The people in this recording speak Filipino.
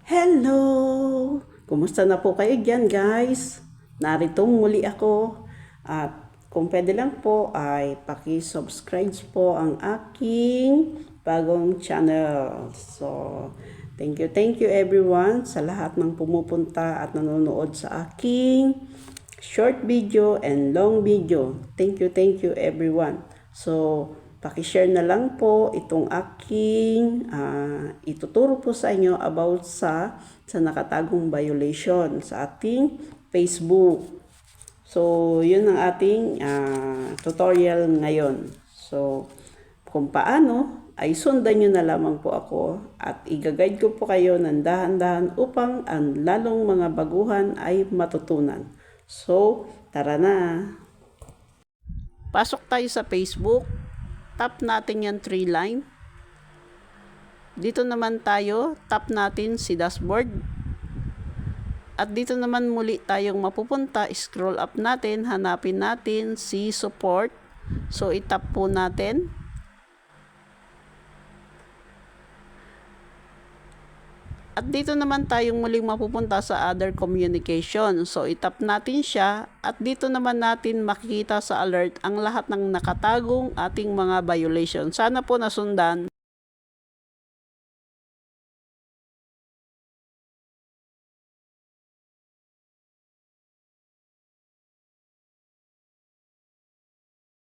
Hello! Kumusta na po kayo dyan, guys? Narito muli ako. At kung pwede lang po ay paki-subscribe po ang aking bagong channel. So, thank you everyone sa lahat ng pumupunta at nanonood sa aking short video and long video. Thank you everyone. So, paki-share na lang po itong aking ituturo po sa inyo about sa nakatagong violation sa ating Facebook. So, yun ang ating tutorial ngayon. So, kung paano, ay sundan nyo na lamang po ako at i-guide ko po kayo ng dahan-dahan upang ang lalong mga baguhan ay matutunan. So, tara na! Pasok tayo sa Facebook. Tap natin yung 3 line. Dito naman tayo, tap natin si dashboard. At dito naman muli tayong mapupunta, scroll up natin, hanapin natin si support. So, itap po natin. At dito naman tayong muling mapupunta sa other communication. So, itap natin siya at dito naman natin makikita sa alert ang lahat ng nakatagong ating mga violation. Sana po nasundan